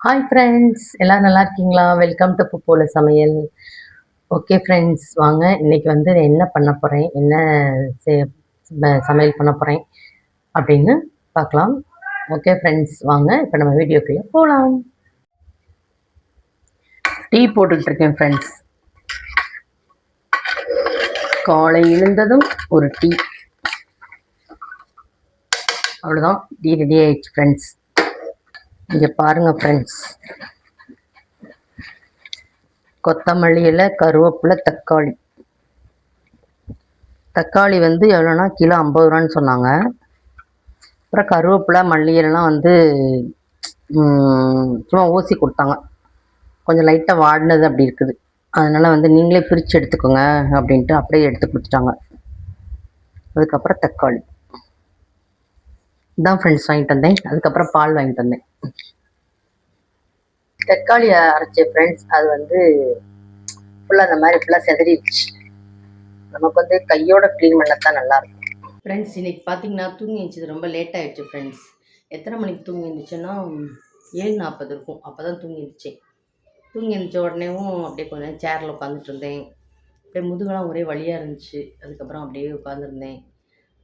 Hi friends, எல்லாம் நல்லா இருக்கீங்களா? வெல்கம் டு புப்போல சமையல். ஓகே ஃப்ரெண்ட்ஸ், வாங்க இன்னைக்கு வந்து என்ன பண்ண போகிறேன், என்ன செ சமையல் பண்ண போகிறேன் அப்படின்னு பார்க்கலாம். ஓகே ஃப்ரெண்ட்ஸ், வாங்க இப்போ நம்ம வீடியோக்குள்ளே போகலாம். டீ போட்டுட்ருக்கேன் ஃப்ரெண்ட்ஸ். காலை எழுந்ததும் ஒரு டீ, அவ்வளோதான். டீ ரெடி ஆயிடுச்சு ஃப்ரெண்ட்ஸ். இங்கே பாருங்கள் ஃப்ரெண்ட்ஸ், கொத்தமல்லி இலை, கருவேப்பிலை, தக்காளி வந்து எவ்வளோனா கிலோ 50 ரூபான்னு சொன்னாங்க. அப்புறம் கருவேப்பிலை, மல்லி இலைலாம் வந்து சும்மா ஊசி கொடுத்தாங்க. கொஞ்சம் லைட்டாக வாடினது அப்படி இருக்குது. அதனால் வந்து நீங்களே பிரித்து எடுத்துக்கோங்க அப்படின்ட்டு அப்படியே எடுத்து கொடுத்துட்டாங்க. அதுக்கப்புறம் தக்காளி இதான் ஃப்ரெண்ட்ஸ் வாங்கிட்டு வந்தேன். அதுக்கப்புறம் பால் வாங்கிட்டு வந்தேன். தக்காளியை அரைச்ச ஃப்ரெண்ட்ஸ், அது வந்து ஃபுல்லாக அந்த மாதிரி ஃபுல்லாக செதறிடுச்சு. நமக்கு வந்து கையோட க்ளீன் பண்ணத்தான் நல்லாயிருக்கும். ஃப்ரெண்ட்ஸ், இன்னைக்கு பார்த்தீங்கன்னா தூங்கி எழுந்திரிச்சது ரொம்ப லேட் ஆகிடுச்சு ஃப்ரெண்ட்ஸ். எத்தனை மணிக்கு தூங்கி எழுந்துச்சுன்னா 7:40 இருக்கும். அப்போ தான் தூங்கி எழுந்திரிச்சேன். தூங்கி எழுந்திரிச்ச உடனேவும் அப்படியே கொஞ்சம் நேரம் சேரில் உட்காந்துட்டு இருந்தேன். அப்படியே முதுகெல்லாம் ஒரே வலியாக இருந்துச்சு. அதுக்கப்புறம் அப்படியே உட்காந்துருந்தேன்.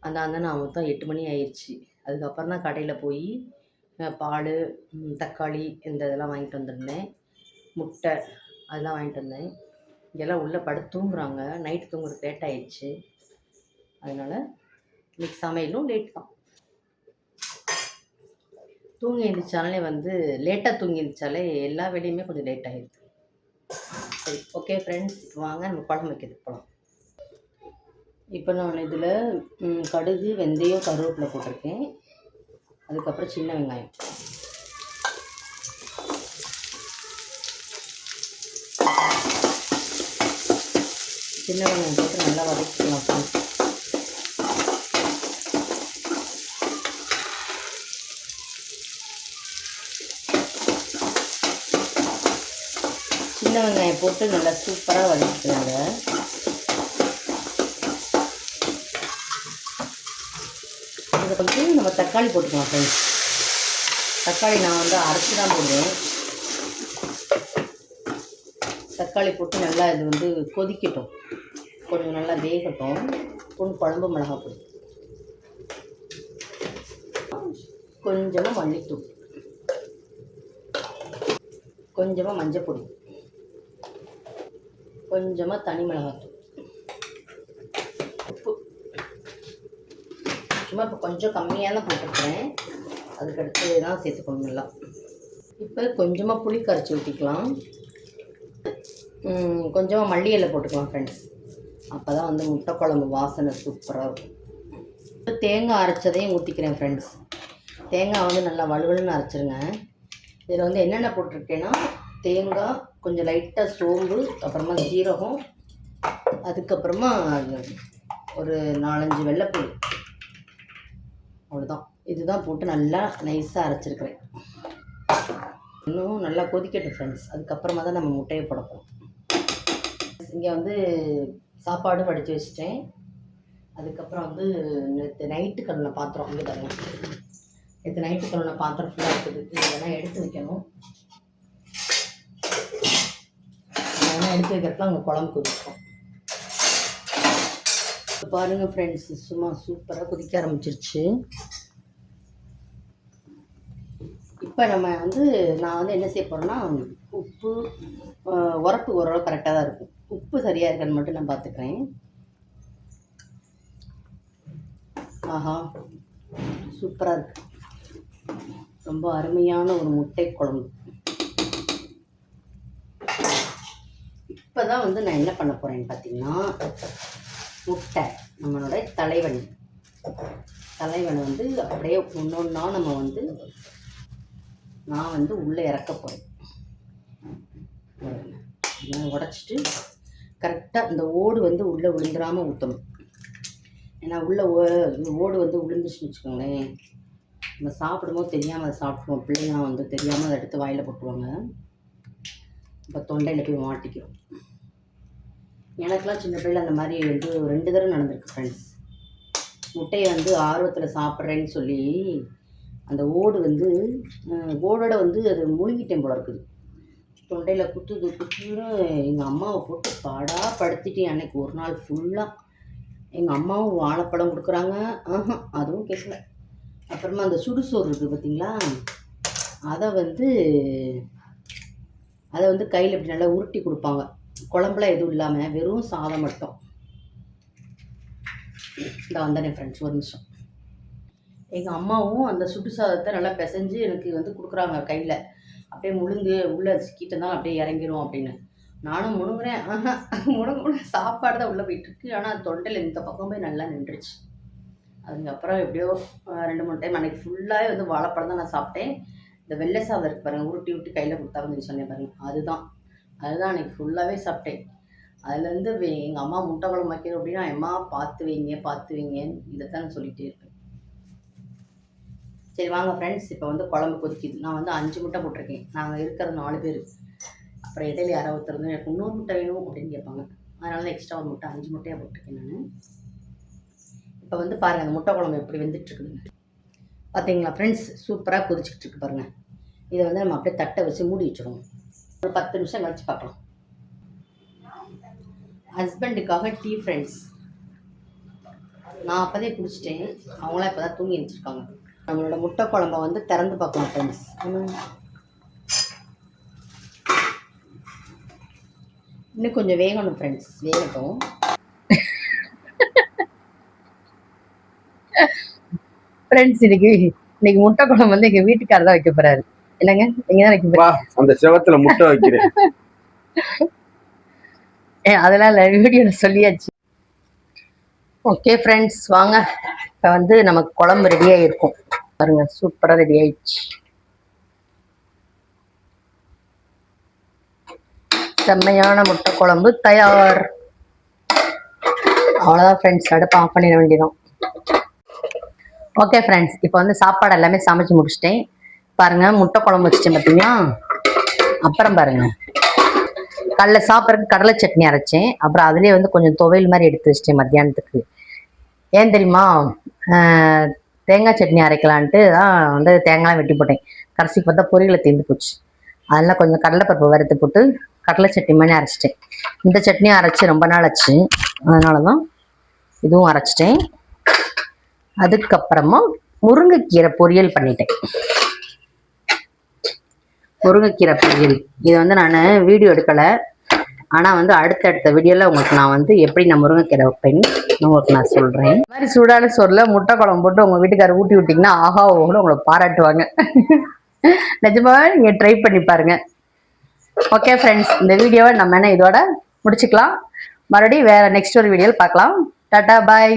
அந்த நான் மொத்தம் 8 மணி ஆயிடுச்சு. அதுக்கப்புறம் தான் கடையில் போய் பால், தக்காளி இந்த இதெல்லாம் வாங்கிட்டு வந்திருந்தேன். முட்டை அதெல்லாம் வாங்கிட்டு வந்தேன். இங்கெல்லாம் உள்ளே படுத்து தூங்குறாங்க. நைட்டு தூங்குறது லேட் ஆயிடுச்சு. அதனால் இன்னைக்கு சமையலும் லேட் தான். தூங்கி எழுந்திரிச்சாலே வந்து லேட்டாக தூங்கி எழுந்திரிச்சாலே எல்லா வேலையுமே கொஞ்சம் லேட் ஆகிடுது. சரி, ஓகே ஃப்ரெண்ட்ஸ், இப்போ வாங்க நம்ம குழம்பு வைக்கிறதுக்கு போகலாம். இப்போ நான் இதில் கடுகு, வெந்தயம், கருவேப்பிலை போட்டிருக்கேன். அதுக்கப்புறம் சின்ன வெங்காயம், போட்டு நல்லா வதக்கிக்கலாம் ஃப்ரெண்ட்ஸ். சின்ன வெங்காயம் போட்டு நல்லா சூப்பராக வதக்கிக்கலாங்க. இதை வந்து நம்ம தக்காளி போட்டுக்கலாம் ஃப்ரெண்ட்ஸ். தக்காளி நான் வந்து அரைச்சி தான் போடுவேன். தக்காளி போட்டு நல்லா இது வந்து கொதிக்கட்டும், கொஞ்சம் நல்லா வேகட்டும். குழம்பு மிளகாய் பொடி, கொஞ்சமாக மல்லித்தூள், கொஞ்சமாக மஞ்சள் பொடி, கொஞ்சமாக தனி மிளகாத்தூள், உப்பு சும்மா இப்போ கொஞ்சம் கம்மியாக தான் போட்டுருக்கிறேன். அதுக்கடுத்து தான் சேர்த்துக்கணும் நல்லா. இப்போ கொஞ்சமாக புளி கரைச்சி ஊற்றிக்கலாம். கொஞ்சமாக மல்லி இலை போட்டுக்கலாம் ஃப்ரெண்ட்ஸ். அப்போ தான் வந்து முட்டை குழம்பு வாசனை சூப்பராக இருக்கும். தேங்காய் அரைச்சதையும் ஊற்றிக்கிறேன் ஃப்ரெண்ட்ஸ். தேங்காய் வந்து நல்லா வலுவலுன்னு அரைச்சிருங்க. இதில் வந்து என்னென்ன போட்டிருக்கேன்னா தேங்காய், கொஞ்சம் லைட்டாக சோம்பு, அப்புறமா ஜீரகம், அதுக்கப்புறமா ஒரு 4-5 வெள்ளைப்பூடு, அவ்வளோதான். இதுதான் போட்டு நல்லா நைஸாக அரைச்சிருக்கிறேன். இன்னும் நல்லா கொதிக்கட்டும் ஃப்ரெண்ட்ஸ். அதுக்கப்புறமா தான் நம்ம முட்டையை போட போகிறோம். இங்கே வந்து சாப்பாடு வடித்து வச்சுட்டேன். அதுக்கப்புறம் வந்து நேற்று நைட்டு கழுவின பாத்திரம் இங்கே பாருங்க. நேற்று நைட்டு கழுவின பாத்திரம் ஃபுல்லாக இருக்குது. இதெல்லாம் எடுத்து வைக்கணும். அதெல்லாம் எடுத்து வைக்கிறதுலாம் அங்கே குழம்பு கொதிக்கும். இப்போ பாருங்கள் ஃப்ரெண்ட்ஸ், சும்மா சூப்பராக கொதிக்க ஆரம்பிச்சிருச்சு. இப்போ நம்ம வந்து நான் வந்து என்ன செய்ய போகிறேன்னா, உப்பு உரப்பு ஓரளவு கரெக்டாக தான் இருக்கும். உப்பு சரியாக இருக்கான்னு மட்டும் நான் பார்த்துக்கிறேன். ஆஹா, சூப்பராக இருக்கு. ரொம்ப அருமையான ஒரு முட்டை குழம்பு. இப்போ தான் வந்து நான் என்ன பண்ண போகிறேன்னு பார்த்தீங்கன்னா, முட்டை நம்மளோட தலைவன் வந்து அப்படியே ஒன்றா நம்ம வந்து நான் வந்து உள்ளே இறக்க போகிறேன். உடச்சிட்டு கரெக்டாக இந்த ஓடு வந்து உள்ளே விழுந்துடாமல் ஊற்றணும். ஏன்னா உள்ளே ஓடு வந்து விழுந்துச்சுன்னு வச்சுக்கோங்களேன், நம்ம சாப்பிடும்போது தெரியாமல் அதை சாப்பிடுவோம். பிள்ளைங்களாம் வந்து தெரியாமல் அதை எடுத்து வாயில் போட்டுருவாங்க. இப்போ தொண்டையில் போய் மாட்டிக்கிறோம். எனக்கெலாம் சின்ன பிள்ளைல அந்த மாதிரி வந்து 2 தடவை நடந்திருக்கு ஃப்ரெண்ட்ஸ். முட்டையை வந்து ஆர்வத்தில் சாப்பிட்றேன்னு சொல்லி அந்த ஓடு வந்து ஓடோட வந்து அது முழுங்கிட்டேன் போல இருக்குது. தொண்டையில் குத்துன்னு எங்கள் அம்மாவை போட்டு படுத்திட்டு அன்னைக்கு ஒரு நாள் ஃபுல்லாக. எங்கள் அம்மாவும் வாழைப்பழம் கொடுக்குறாங்க, அதுவும் கேட்கல. அப்புறமா அந்த சுடுசோறு இருக்குது பார்த்தீங்களா, அதை வந்து கையில் இப்படி நல்லா உருட்டி கொடுப்பாங்க. குழம்புலாம் எதுவும் இல்லாமல் வெறும் சாதம் மட்டும். இந்த வந்தேன் ஃப்ரெண்ட்ஸ், ஒரு நிமிஷம். எங்கள் அம்மாவும் அந்த சுட்டு சாதத்தை நல்லா பிசைஞ்சு எனக்கு வந்து கொடுக்குறாங்க கையில். அப்படியே முழுங்கு உள்ளே சிக்கிட்டு இருந்தாலும் அப்படியே இறங்கிரும் அப்படின்னு. நானும் முழுங்குறேன், முழுங்க சாப்பாடு தான் உள்ளே போயிட்டுருக்கு. ஆனால் தொண்டையில் இந்த பக்கம் போய் நல்லா நின்றுச்சு. அதுக்கப்புறம் எப்படியோ 2-3 டைம் அன்றைக்கி ஃபுல்லாகவே வந்து வாழைப்பழம் தான் நான் சாப்பிட்டேன். இந்த வெள்ளை சாதம் இருக்குது பாருங்கள், உருட்டி கையில் கொடுத்தாங்கன்னு சொன்னேன் பாருங்கள், அதுதான் அன்றைக்கி ஃபுல்லாகவே சாப்பிட்டேன். அதுலேருந்து எங்கள் அம்மா முட்டை குழம்பு வைக்கணும் அப்படின்னா, அம்மா பார்த்து வைங்கன்னு இதை தான் நான் சொல்லிகிட்டே இருப்பேன். சரி வாங்க ஃப்ரெண்ட்ஸ், இப்போ வந்து குழம்பு கொதிக்குது. நான் வந்து 5 முட்டை போட்டிருக்கேன். நாங்கள் இருக்கிறது 4 பேர். அப்புறம் இடையில யாரோ ஒருத்தர் வந்து எனக்கு இன்னொரு முட்டை வேணும் அப்படின்னு கேட்பாங்க. அதனால தான் எக்ஸ்ட்ரா ஒரு முட்டை 5 முட்டையாக போட்டிருக்கேன் நான். இப்போ வந்து பாருங்கள் அந்த முட்டை குழம்பு எப்படி வெந்துட்டுருக்குதுன்னு பார்த்தீங்களா ஃப்ரெண்ட்ஸ், சூப்பராக கொதிச்சுக்கிட்டு இருக்கு பாருங்கள். இதை வந்து நம்ம அப்படியே தட்டை வச்சு மூடி வச்சுருவோம். ஒரு 10 நிமிஷம் கழிச்சு பார்க்கலாம். ஹஸ்பண்டுக்காக டீ ஃப்ரெண்ட்ஸ். நான் அப்போதே குடிச்சிட்டேன், அவங்களாம் இப்போ தான் தூங்கி எழுந்திருக்காங்க. நம்மளோட முட்டை குழம்பை வந்து திறந்து பார்க்கணும் ஃப்ரெண்ட்ஸ். இன்னும் கொஞ்சம் வேகணும் ஃப்ரெண்ட்ஸ், வேகட்டும். ஃப்ரெண்ட்ஸ், இன்னைக்கு முட்டை குழம்பு வந்து எங்கள் வீட்டுக்காரர் தான் வைக்க போகிறாரு. இல்லைங்க, நீங்கள் தான் வைக்க போகிறா. அந்த செவத்தில் முட்டை வைக்கிறேன். அதெல்லாம் இல்லை, வீடியோவில் சொல்லியாச்சு. ஓகே ஃப்ரெண்ட்ஸ், வாங்க. இப்போ வந்து நமக்கு குழம்பு ரெடியாக இருக்கும் பாருங்க, சூப்பராக ரெடி ஆயிடுச்சு. செம்மையான முட்டை குழம்பு தயார். அவ்வளோதான் ஃப்ரெண்ட்ஸ், அடுப்பு ஆஃப் பண்ணிட வேண்டியதான். ஓகே ஃப்ரெண்ட்ஸ், இப்போ வந்து சாப்பாடு எல்லாமே சமைச்சு முடிச்சிட்டேன். பாருங்கள், முட்டை குழம்பு வச்சுட்டேன் பார்த்தீங்களா. அப்புறம் பாருங்கள், காலைல சாப்பிட்றதுக்கு கடலை சட்னி அரைச்சேன். அப்புறம் அதுலேயே வந்து கொஞ்சம் துவையல் மாதிரி எடுத்து வச்சிட்டேன் மத்தியானத்துக்கு. ஏன் தெரியுமா, தேங்காய் சட்னி அரைக்கலான்ட்டு தான் வந்து தேங்காய் வெட்டி போட்டேன். கடைசிக்கு பார்த்தா பொரியலை தீர்ந்து போச்சு. அதெல்லாம் கொஞ்சம் கடலைப்பருப்பு வறுத்து போட்டு கடலை சட்னி மாதிரி அரைச்சிட்டேன். இந்த சட்னியும் அரைச்சி ரொம்ப நாள் ஆச்சு, அதனால தான் இதுவும் அரைச்சிட்டேன். அதுக்கப்புறமா முருங்கைக்கீரை பொரியல் பண்ணிட்டேன். முருங்கைக்கீரை பொரியல் இது வந்து நான் வீடியோ எடுக்கலை, ஆனால் வந்து அடுத்தடுத்த வீடியோவில் உங்களுக்கு நான் வந்து எப்படி நான் முருங்கைக்கீரை வைப்பேன்னு உங்களுக்கு நான் சொல்கிறேன். இந்த மாதிரி சூடான சோறுல முட்டை குழம்பு போட்டு உங்கள் வீட்டுக்காரர் ஊட்டி விட்டிங்கன்னா ஆஹா ஓன்னு உங்களை பாராட்டுவாங்க. நிஜமாக நீங்கள் ட்ரை பண்ணி பாருங்கள். ஓகே ஃப்ரெண்ட்ஸ், இந்த வீடியோவை நம்ம இதோட முடிச்சுக்கலாம். மறுபடியும் வேறு நெக்ஸ்ட் ஒரு வீடியோவில் பார்க்கலாம். டாட்டா பாய்.